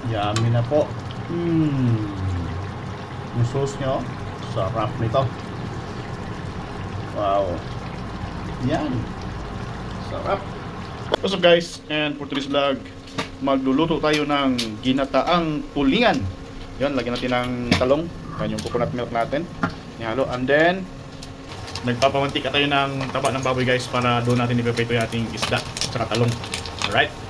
Yummy na po. Yung sauce nyo, sarap nito. Wow. Yan. Sarap. What's up guys? And for today's vlog, magluluto tayo ng ginataang tulingan. Yan, lagyan natin ng talong. Yan yung coconut milk natin. Ihalo. And then, nagpapamantika tayo ng taba ng baboy guys para doon natin ipiprito yung ating isda at saka talong. Alright?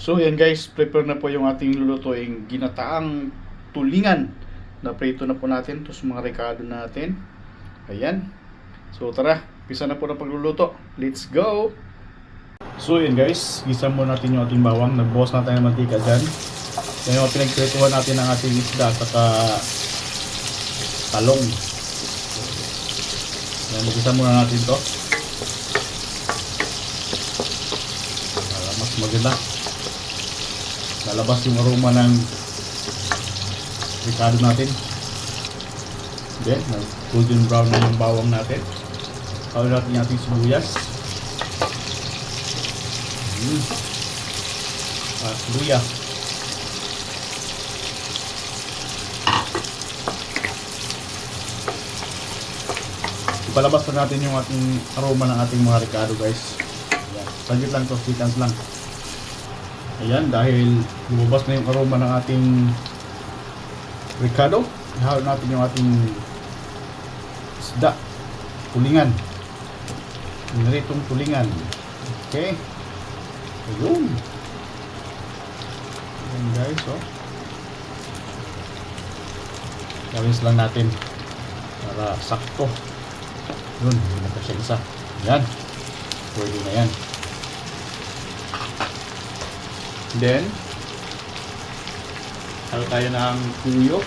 So yan guys, prepare na po yung ating lulutuing ginataang tulingan. Na-prito na po natin. Tapos mga rekado natin. Ayan. So tara, pisa na po na pagluluto. Let's go! So yan guys, gisa mo natin yung ating bawang. Nagbuhos na tayo ng mantika dyan. Yan yung pinagprituhan natin ng ating isda at saka talong. Yan, gisa muna natin to. Para mas maganda. Lalabas yung aroma ng ricado natin. Then, golden brown na yung bawang natin. Kawin natin yung ating sibuyas. At luya. Ipalabas pa natin yung ating aroma ng ating mga ricado guys. Ayan. Saglit lang to, seconds lang. Ayan, dahil lumabas na yung aroma ng ating ricado, ihalo natin yung ating isda, tulingan. Niritong tulingan. Okay. Ayun. Ayan guys, oh. Gawin lang natin para sakto. Yun, hindi na siya isa. Ayan. Pwede na yan. Then, halo tayo ng tuyo.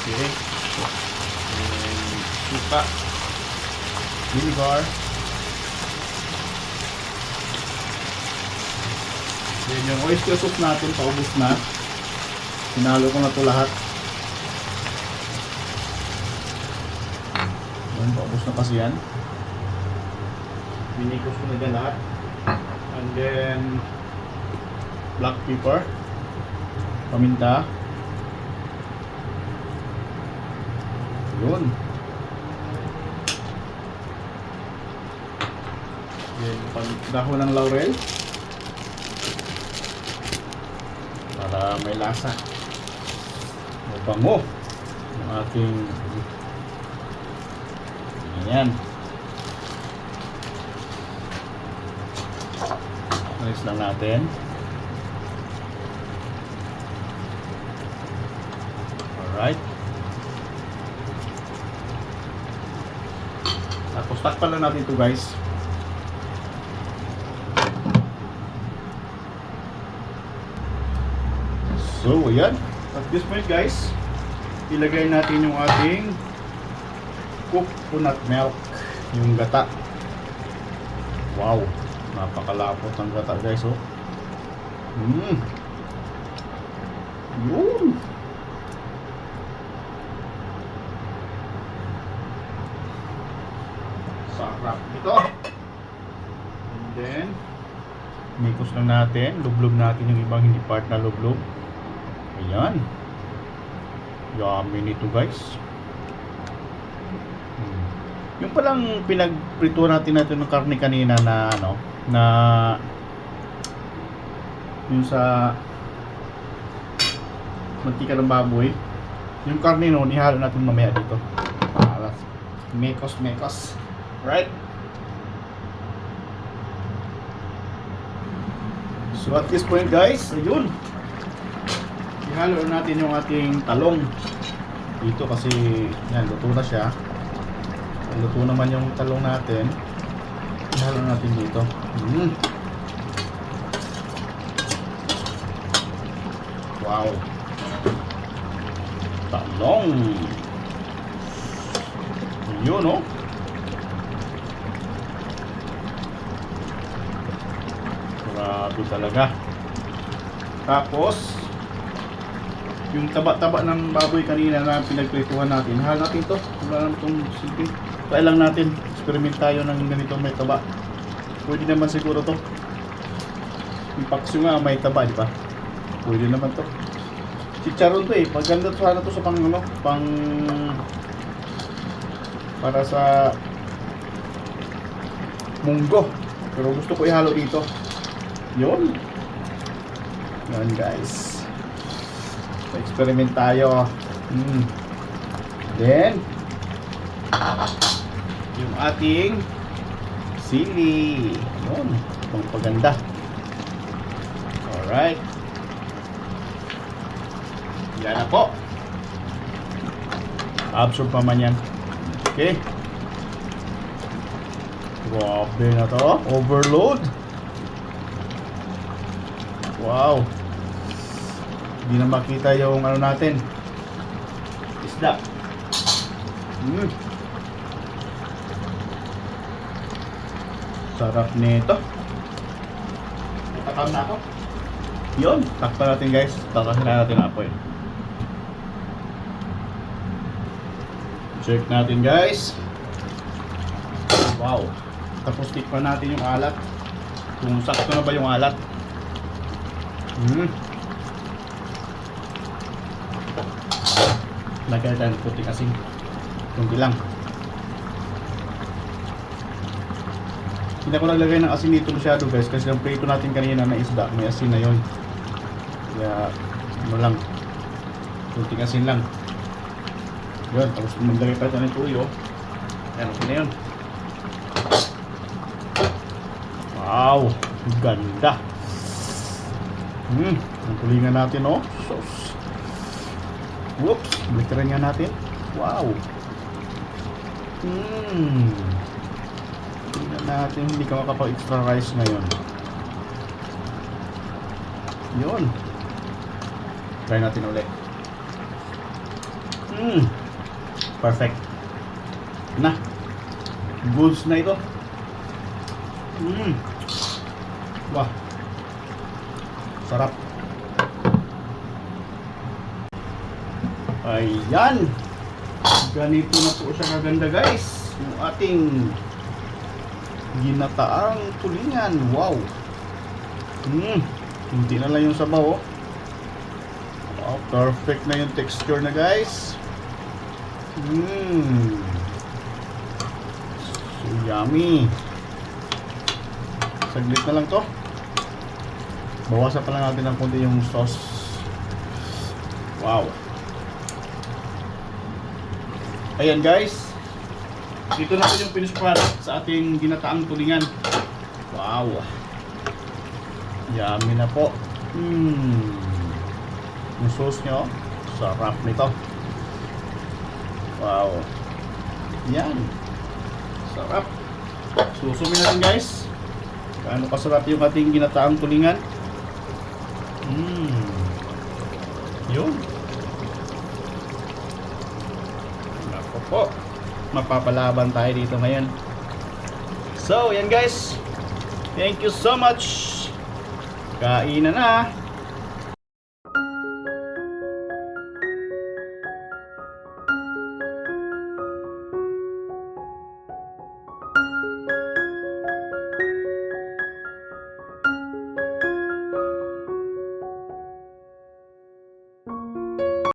Okay. And suka. Vinegar. Then yung oyster soup natin, paubos na. Hinalo ko na ito lahat. Yan, paubos na kasi yan. Binikos ko na dyan lahat. And then black pepper, paminta. Yun. Then dahon ng laurel para may lasa. Mabango yung ating ayan. Alis lang natin. Alright. Tapos takpan lang natin ito guys. So ayan. At this point guys, ilagay natin yung ating coconut milk. Yung gata. Wow. Napakalapot ang gata guys, oh. Yun. Sarap ito. And then mikos lang natin, lublob natin yung ibang hindi part na lublob. Ayan. Yummy nito guys. Yung palang pinagprito natin ng karne kanina na ano, na yung sa mantika ng baboy, yung karne no, ihalo natin mamaya dito para mekos. Right? So at this point guys, ayun, ihalo natin yung ating talong dito kasi yan, luto na siya. Luto naman yung talong natin. Ihalo natin dito. Wow. Talong. Yun, no? Grabe talaga. Tapos, yung taba-taba ng baboy kanina na pinagprituhan natin, ihalo natin to. Wala naman itong silbi. Try lang natin. Experiment tayo ng ganito may taba. Pwede naman siguro to. Yung paksyo nga may taba, di ba? Pwede naman to. Chicharon to eh. Maganda to sana to sa pang ano, pang para sa munggo. Pero gusto ko ihalo dito. Yun. Yan guys. Experiment tayo. Then yung ating sili. Yun, pagpaganda. Alright. Yan na po. Absorb pa man yan. Okay. Grabe na to. Overload. Wow. Hindi na makita yung ano natin. Isda. Sarap nito. Takam na ako. Yun. Takpan natin guys. Takasin na natin apoy. Check natin guys. Wow. Tapos tikpan natin yung alat. Kung sakto na ba yung alat. Lagyan tayo ng puting asin. Kunti lang. Hindi ko naglagay ng asin dito masyado guys. Kasi yung prito natin kanina na isda. May asin na yun. Kaya ano lang. Kunting asin lang. Yun. Tapos maglagay pa ito ng tuyo. Yan. Okay na yun. Wow. Ganda. Ang tulingan natin oh. Sauce. Whoops. Bliteran nga natin. Wow. Tingnan natin. Hindi ka makapag-extra rice ngayon. Yun. Try natin ulit. Perfect. Na. Goods na ito. Wah. Sarap. Ayan. Ganito na po siya kaganda guys. Yung ating ginataang tulingan. Wow. Hindi na lang yung sabaw oh. Wow, perfect na yung texture na guys. So yummy. Saglit na lang to. Bawasan pa lang natin ng konti yung sauce. Wow. Ayan guys. Dito na po yung finished product sa ating ginataang tulingan. Wow. Yummy na po. Yung sauce nyo. Sarap nito. Wow. Yan. Sarap. Susumin natin guys. Gaano kasarap yung ating ginataang tulingan. Yun. Nako po. Mapapalaban tayo dito ngayon. So, yan guys. Thank you so much. Kainan na.